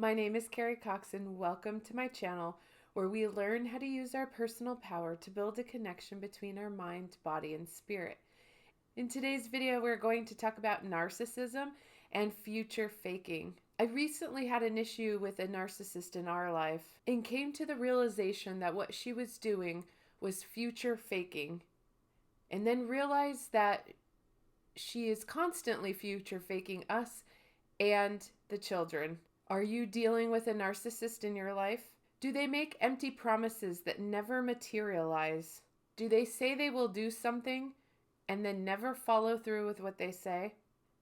My name is Carrie Cox and welcome to my channel where we learn how to use our personal power to build a connection between our mind, body, and spirit. In today's video, we're going to talk about narcissism and future faking. I recently had an issue with a narcissist in our life and came to the realization that what she was doing was future faking, and then realized that she is constantly future faking us and the children. Are you dealing with a narcissist in your life? Do they make empty promises that never materialize? Do they say they will do something and then never follow through with what they say?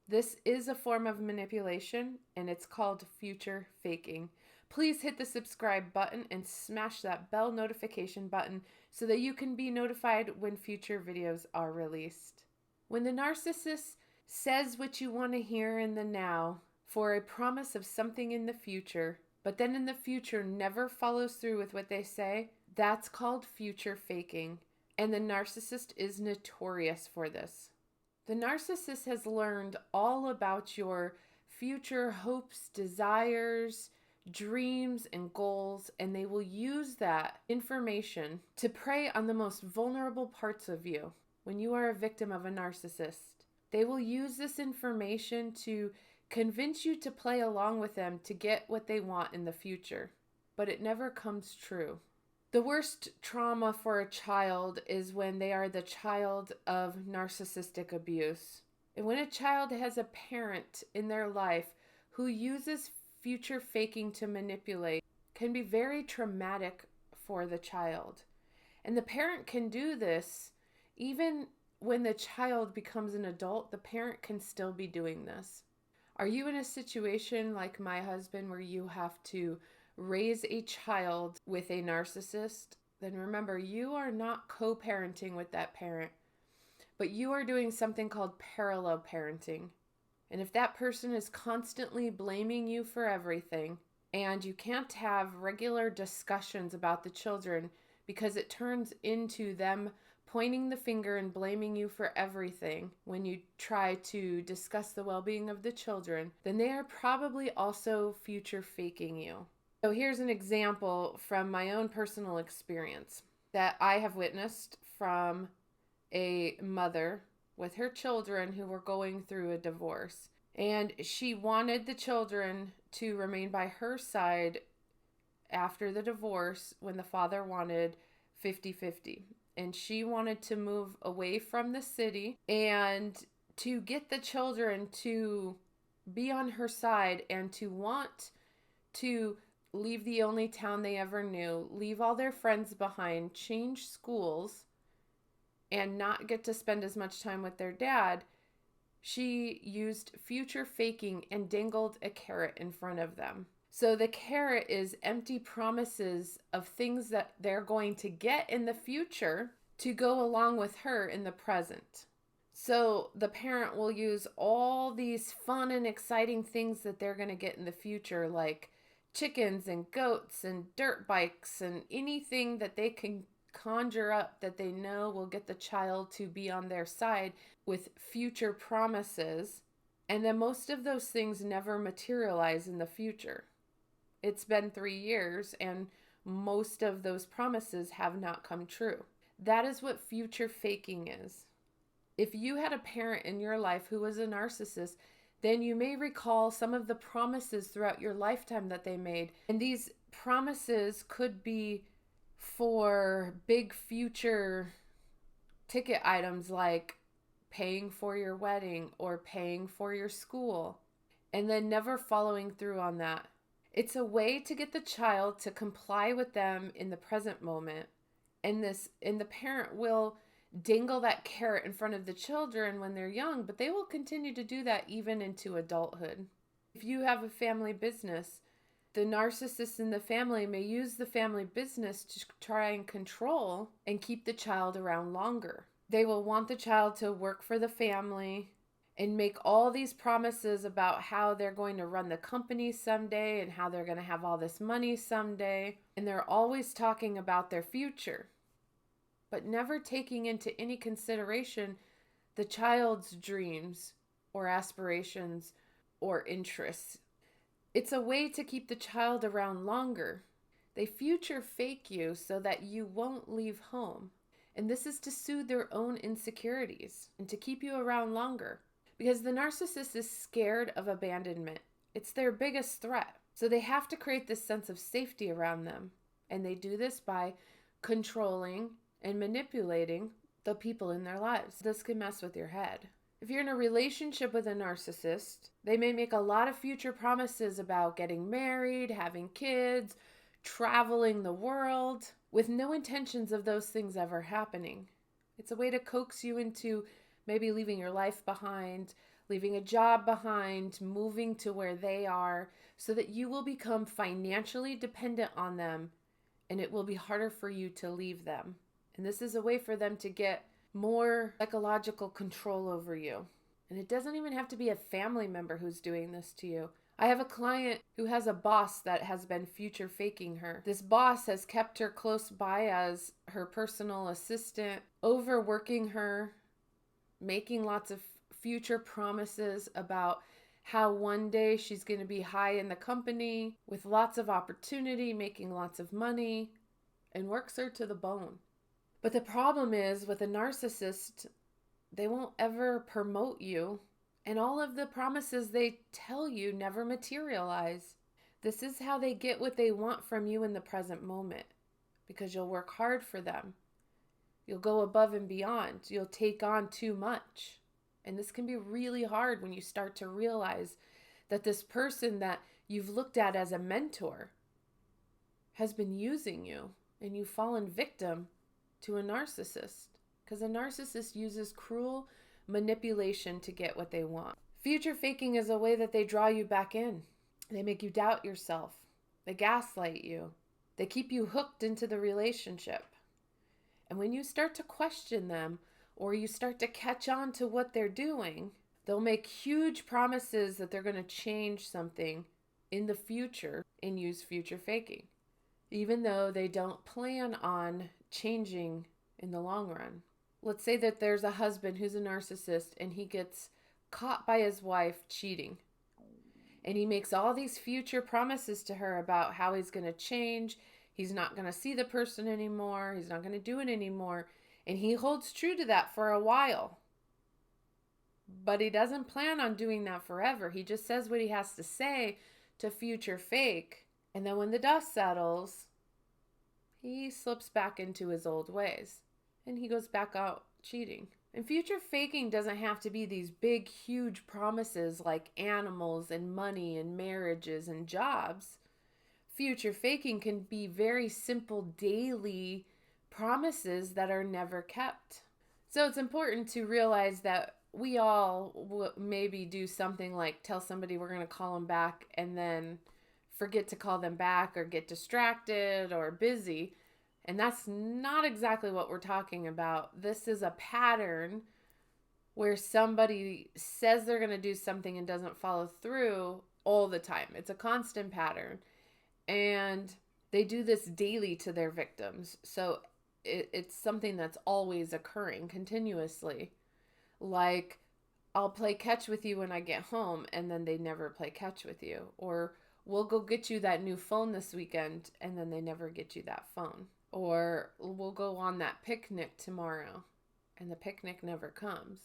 This is a form of manipulation and it's called future faking. Please hit the subscribe button and smash that bell notification button so that you can be notified when future videos are released. When the narcissist says what you want to hear in the now for a promise of something in the future, but then in the future never follows through with what they say, that's called future faking. And the narcissist is notorious for this. The narcissist has learned all about your future hopes, desires, dreams, and goals, and they will use that information to prey on the most vulnerable parts of you when you are a victim of a narcissist. They will use this information to convince you to play along with them to get what they want in the future, but it never comes true. The worst trauma for a child is when they are the child of narcissistic abuse. And when a child has a parent in their life who uses future faking to manipulate, can be very traumatic for the child. And the parent can do this even when the child becomes an adult. The parent can still be doing this. Are you in a situation like my husband where you have to raise a child with a narcissist? Then remember, you are not co-parenting with that parent, but you are doing something called parallel parenting. And if that person is constantly blaming you for everything, and you can't have regular discussions about the children because it turns into them pointing the finger and blaming you for everything when you try to discuss the well-being of the children, then they are probably also future faking you. So here's an example from my own personal experience that I have witnessed from a mother with her children who were going through a divorce. And she wanted the children to remain by her side after the divorce when the father wanted 50-50. And she wanted to move away from the city and to get the children to be on her side and to want to leave the only town they ever knew, leave all their friends behind, change schools, and not get to spend as much time with their dad. She used future faking and dangled a carrot in front of them. So the carrot is empty promises of things that they're going to get in the future to go along with her in the present. So the parent will use all these fun and exciting things that they're going to get in the future, like chickens and goats and dirt bikes and anything that they can conjure up that they know will get the child to be on their side with future promises. And then most of those things never materialize in the future. It's been 3 years and most of those promises have not come true. That is what future faking is. If you had a parent in your life who was a narcissist, then you may recall some of the promises throughout your lifetime that they made. And these promises could be for big future ticket items like paying for your wedding or paying for your school, and then never following through on that. It's a way to get the child to comply with them in the present moment. And the parent will dangle that carrot in front of the children when they're young, but they will continue to do that even into adulthood. If you have a family business, the narcissist in the family may use the family business to try and control and keep the child around longer. They will want the child to work for the family and make all these promises about how they're going to run the company someday and how they're going to have all this money someday. And they're always talking about their future, but never taking into any consideration the child's dreams or aspirations or interests. It's a way to keep the child around longer. They future fake you so that you won't leave home. And this is to soothe their own insecurities and to keep you around longer. Because the narcissist is scared of abandonment. It's their biggest threat. So they have to create this sense of safety around them. And they do this by controlling and manipulating the people in their lives. This can mess with your head. If you're in a relationship with a narcissist, they may make a lot of future promises about getting married, having kids, traveling the world, with no intentions of those things ever happening. It's a way to coax you into maybe leaving your life behind, leaving a job behind, moving to where they are, so that you will become financially dependent on them, and it will be harder for you to leave them. And this is a way for them to get more psychological control over you. And it doesn't even have to be a family member who's doing this to you. I have a client who has a boss that has been future faking her. This boss has kept her close by as her personal assistant, overworking her, making lots of future promises about how one day she's going to be high in the company with lots of opportunity, making lots of money, and works her to the bone. But the problem is with a narcissist, they won't ever promote you, and all of the promises they tell you never materialize. This is how they get what they want from you in the present moment, because you'll work hard for them. You'll go above and beyond. You'll take on too much. And this can be really hard when you start to realize that this person that you've looked at as a mentor has been using you, and you've fallen victim to a narcissist, because a narcissist uses cruel manipulation to get what they want. Future faking is a way that they draw you back in. They make you doubt yourself. They gaslight you. They keep you hooked into the relationship. And when you start to question them, or you start to catch on to what they're doing, they'll make huge promises that they're going to change something in the future and use future faking, even though they don't plan on changing in the long run. Let's say that there's a husband who's a narcissist and he gets caught by his wife cheating. And he makes all these future promises to her about how he's going to change. He's not going to see the person anymore. He's not going to do it anymore. And he holds true to that for a while. But he doesn't plan on doing that forever. He just says what he has to say to future fake. And then when the dust settles, he slips back into his old ways. And he goes back out cheating. And future faking doesn't have to be these big, huge promises like animals and money and marriages and jobs. Future faking can be very simple daily promises that are never kept. So it's important to realize that we all maybe do something like tell somebody we're going to call them back and then forget to call them back or get distracted or busy. And that's not exactly what we're talking about. This is a pattern where somebody says they're going to do something and doesn't follow through all the time. It's a constant pattern. And they do this daily to their victims. So it's something that's always occurring continuously. Like, I'll play catch with you when I get home, and then they never play catch with you. Or we'll go get you that new phone this weekend, and then they never get you that phone. Or we'll go on that picnic tomorrow, and the picnic never comes.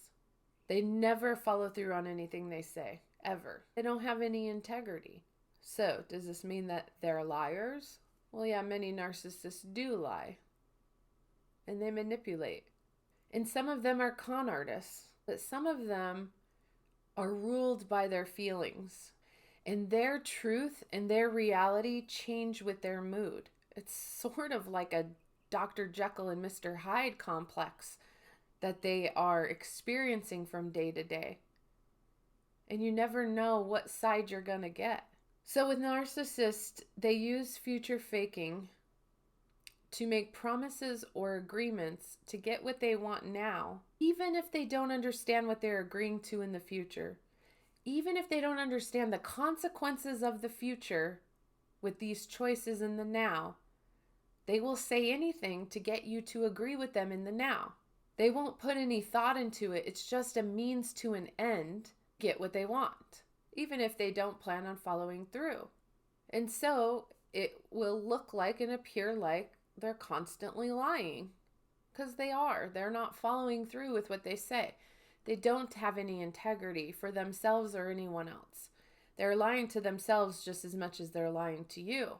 They never follow through on anything they say, ever. They don't have any integrity. So, does this mean that they're liars? Well, yeah, many narcissists do lie. And they manipulate. And some of them are con artists, but some of them are ruled by their feelings. And their truth and their reality change with their mood. It's sort of like a Dr. Jekyll and Mr. Hyde complex that they are experiencing from day to day. And you never know what side you're going to get. So with narcissists, they use future faking to make promises or agreements to get what they want now, even if they don't understand what they're agreeing to in the future. Even if they don't understand the consequences of the future with these choices in the now, they will say anything to get you to agree with them in the now. They won't put any thought into it. It's just a means to an end, get what they want. even if they don't plan on following through. And so it will look like and appear like they're constantly lying, because they are. They're not following through with what they say. They don't have any integrity for themselves or anyone else. They're lying to themselves just as much as they're lying to you.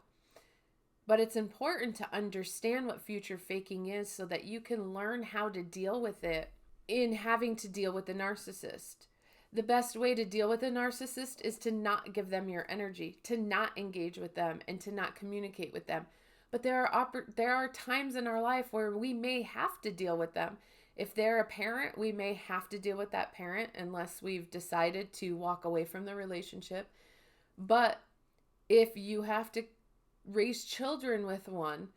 But it's important to understand what future faking is so that you can learn how to deal with it in having to deal with the narcissist. The best way to deal with a narcissist is to not give them your energy, to not engage with them, and to not communicate with them. But there are times in our life where we may have to deal with them. If they're a parent, we may have to deal with that parent unless we've decided to walk away from the relationship. But if you have to raise children with one,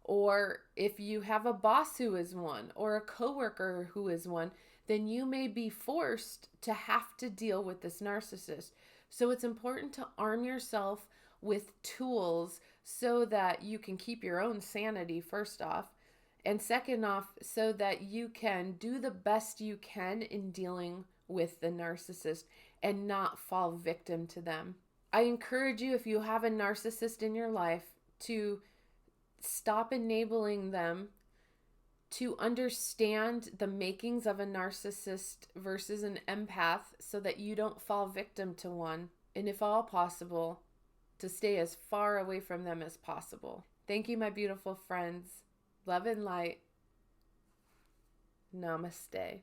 or if you have a boss who is one, or a coworker who is one, then you may be forced to have to deal with this narcissist. So it's important to arm yourself with tools so that you can keep your own sanity, first off, and second off, so that you can do the best you can in dealing with the narcissist and not fall victim to them. I encourage you, if you have a narcissist in your life, to stop enabling them, to understand the makings of a narcissist versus an empath so that you don't fall victim to one, and if all possible, to stay as far away from them as possible. Thank you, my beautiful friends. Love and light. Namaste.